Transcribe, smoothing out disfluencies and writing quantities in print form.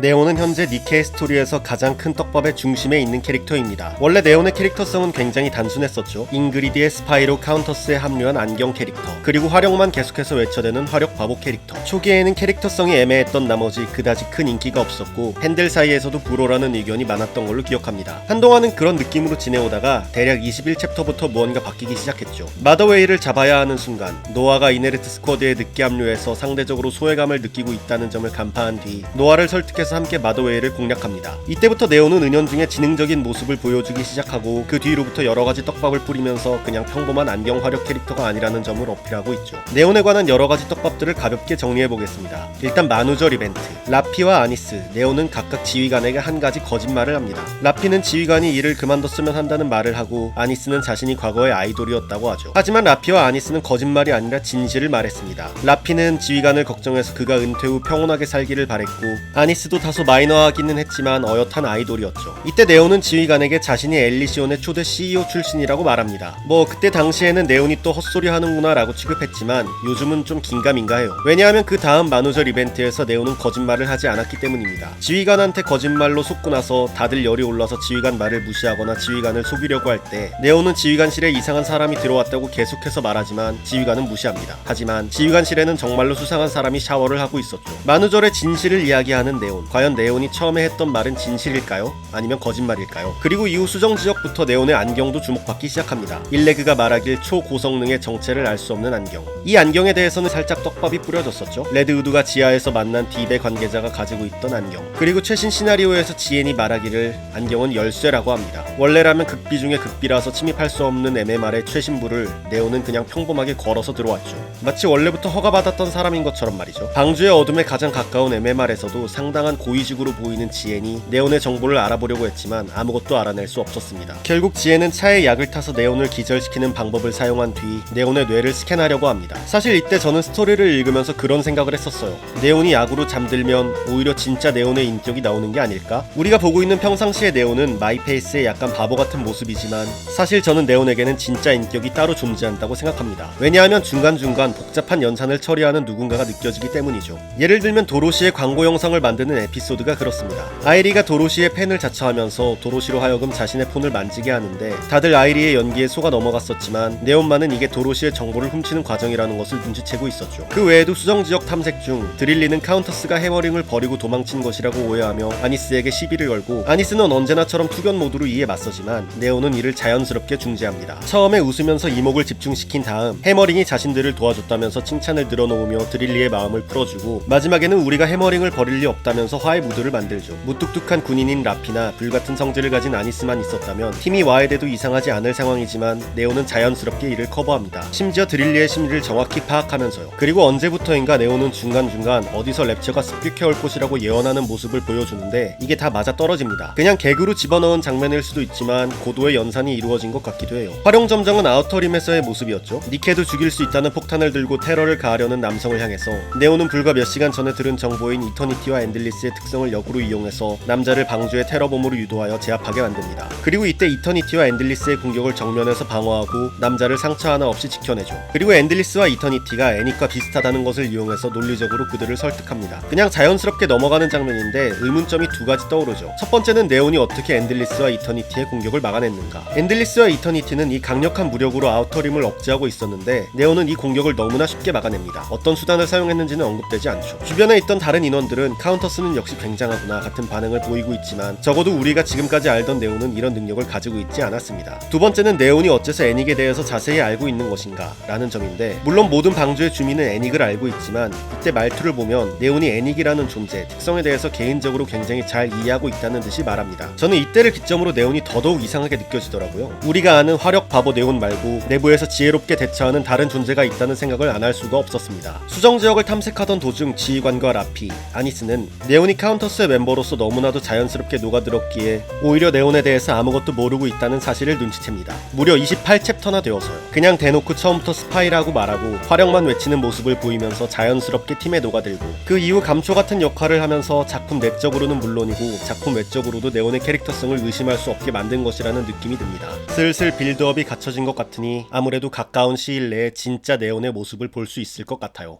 네온은 현재 니케의 스토리에서 가장 큰 떡밥의 중심에 있는 캐릭터입니다. 원래 네온의 캐릭터성은 굉장히 단순했었죠. 잉그리디의 스파이로 카운터스에 합류한 안경 캐릭터, 그리고 화력만 계속해서 외쳐대는 화력 바보 캐릭터. 초기에는 캐릭터성이 애매했던 나머지 그다지 큰 인기가 없었고 팬들 사이에서도 불호라는 의견이 많았던 걸로 기억합니다. 한동안은 그런 느낌으로 지내오다가 대략 21챕터부터 무언가 바뀌기 시작했죠. 마더웨이를 잡아야 하는 순간 노아가 이네르트 스쿼드에 늦게 합류해서 상대적으로 소외감을 느끼고 있다는 점을 간파한 뒤 노아를 설득해서 함께 마더웨이를 공략합니다. 이때부터 네온은 은연중에 지능적인 모습을 보여주기 시작하고 그 뒤로부터 여러가지 떡밥을 뿌리면서 그냥 평범한 안경 화력 캐릭터가 아니라는 점을 어필하고 있죠. 네온에 관한 여러가지 떡밥들을 가볍게 정리해보겠습니다. 일단 만우절 이벤트. 라피와 아니스, 네온은 각각 지휘관에게 한 가지 거짓말을 합니다. 라피는 지휘관이 일을 그만뒀으면 한다는 말을 하고 아니스는 자신이 과거의 아이돌이었다고 하죠. 하지만 라피와 아니스는 거짓말이 아니라 진실을 말했습니다. 라피는 지휘관을 걱정해서 그가 은퇴 후 평온하게 살기를 바랬고 아니스도 다소 마이너하기는 했지만 어엿한 아이돌이었죠. 이때 네온은 지휘관에게 자신이 엘리시온의 초대 CEO 출신이라고 말합니다. 그때 당시에는 네온이 또 헛소리 하는구나 라고 취급했지만 요즘은 좀 긴가민가해요. 왜냐하면 그 다음 만우절 이벤트에서 네온은 거짓말을 하지 않았기 때문입니다. 지휘관한테 거짓말로 속고 나서 다들 열이 올라서 지휘관 말을 무시하거나 지휘관을 속이려고 할 때 네온은 지휘관실에 이상한 사람이 들어왔다고 계속해서 말하지만 지휘관은 무시합니다. 하지만 지휘관실에는 정말로 수상한 사람이 샤워를 하고 있었죠. 만우절의 진실을 이야기하는 네온. 과연 네온이 처음에 했던 말은 진실일까요? 아니면 거짓말일까요? 그리고 이후 수정 지역부터 네온의 안경도 주목받기 시작합니다. 일레그가 말하길 초고성능의 정체를 알 수 없는 안경. 이 안경에 대해서는 살짝 떡밥이 뿌려졌었죠. 레드우드가 지하에서 만난 딥의 관계자가 가지고 있던 안경. 그리고 최신 시나리오에서 지엔이 말하기를 안경은 열쇠라고 합니다. 원래라면 극비 중에 극비라서 침입할 수 없는 MMR의 최신부를 네온은 그냥 평범하게 걸어서 들어왔죠. 마치 원래부터 허가받았던 사람인 것처럼 말이죠. 방주의 어둠에 가장 가까운 MMR에서도 상당한 고위직으로 보이는 지엔이 네온의 정보를 알아보려고 했지만 아무것도 알아낼 수 없었습니다. 결국 지엔은 차에 약을 타서 네온을 기절시키는 방법을 사용한 뒤 네온의 뇌를 스캔하려고 합니다. 사실 이때 저는 스토리를 읽으면서 그런 생각을 했었어요. 네온이 약으로 잠들면 오히려 진짜 네온의 인격이 나오는 게 아닐까? 우리가 보고 있는 평상시의 네온은 마이페이스의 약간 바보 같은 모습이지만 사실 저는 네온에게는 진짜 인격이 따로 존재한다고 생각합니다. 왜냐하면 중간중간 복잡한 연산을 처리하는 누군가가 느껴지기 때문이죠. 예를 들면 도로시의 광고 영상을 만드는 에피소드가 그렇습니다. 아이리가 도로시의 펜을 자처하면서 도로시로 하여금 자신의 폰을 만지게 하는데 다들 아이리의 연기에 속아 넘어갔었지만 네온만은 이게 도로시의 정보를 훔치는 과정이라는 것을 눈치채고 있었죠. 그 외에도 수정지역 탐색 중 드릴리는 카운터스가 해머링을 버리고 도망친 것이라고 오해하며 아니스에게 시비를 걸고 아니스는 언제나처럼 투견 모드로 이에 맞서지만 네온은 이를 자연스럽게 중재합니다. 처음에 웃으면서 이목을 집중시킨 다음 해머링이 자신들을 도와줬다면서 칭찬을 늘어놓으며 드릴리의 마음을 풀어주고 마지막에는 우리가 해머링을 버릴 리 없다면서 화해 무드를 만들죠. 무뚝뚝한 군인인 라피나 불같은 성질을 가진 아니스만 있었다면 팀이 와해돼도 이상하지 않을 상황이지만 네온은 자연스럽게 이를 커버합니다. 심지어 드릴리의 심리를 정확히 파악하면서요. 그리고 언제부터인가 네온은 중간중간 어디서 랩처가 습격해올 것이라고 예언하는 모습을 보여주는데 이게 다 맞아떨어집니다. 그냥 개그로 집어넣은 장면일 수도 있지만 고도의 연산이 이루어진 것 같기도 해요. 활용점정은 아우터림에서의 모습이었죠. 니케도 죽일 수 있다는 폭탄을 들고 테러를 가하려는 남성을 향해서 네온은 불과 몇 시간 전에 들은 정보인 이터니티와 엔들리스의 특성을 역으로 이용해서 남자를 방주의 테러범으로 유도하여 제압하게 만듭니다. 그리고 이때 이터니티와 엔들리스의 공격을 정면에서 방어하고 남자를 상처 하나 없이 지켜내죠. 그리고 엔들리스와 이터니티가 애닉과 비슷하다는 것을 이용해서 논리적으로 그들을 설득합니다. 그냥 자연스럽게 넘어가는 장면인데 의문점이 두 가지 떠오르죠. 첫 번째는 네온이 어떻게 엔들리스와 이터니티의 공격을 막아냈는가. 엔들리스와 이터니티는 이 강력한 무력으로 아우터림을 억제하고 있었는데 네온은 이 공격을 너무나 쉽게 막아냅니다. 어떤 수단을 사용했는지는 언급되지 않죠. 주변에 있던 다른 인원들은 카운터스는 역시 굉장하구나 같은 반응을 보이고 있지만 적어도 우리가 지금까지 알던 네온은 이런 능력을 가지고 있지 않았습니다. 두 번째는 네온이 어째서 애닉에 대해서 자세히 알고 있는 것인가 라는 점인데 물론 모든 방주의 주민은 애닉을 알고 있지만 이때 말투를 보면 네온이 애닉이라는 존재, 특성에 대해서 개인적으로 굉장히 잘 이해하고 있다는 듯이 말합니다. 저는 이때를 기점으로 네온이 더더욱 이상하게 느껴지더라고요. 우리가 아는 화력 바보 네온 말고 내부에서 지혜롭게 대처하는 다른 존재가 있다는 생각을 안 할 수가 없었습니다. 수정 지역을 탐색하던 도중 지휘관과 라피, 아니스는 네온이 카운터스의 멤버로서 너무나도 자연스럽게 녹아들었기에 오히려 네온에 대해서 아무것도 모르고 있다는 사실을 눈치챕니다. 무려 28챕터나 되어서요. 그냥 대놓고 처음부터 스파이라고 말하고 화력만 외치는 모습을 보이면서 자연스럽게 팀에 녹아들고 그 이후 감초 같은 역할을 하면서 작품 내적으로는 물론이고 작품 외적으로도 네온의 캐릭터성을 의심할 수 없게 만든 것이라는 느낌이 듭니다. 슬슬 빌드업이 갖춰진 것 같으니 아무래도 가까운 시일 내에 진짜 네온의 모습을 볼 수 있을 것 같아요.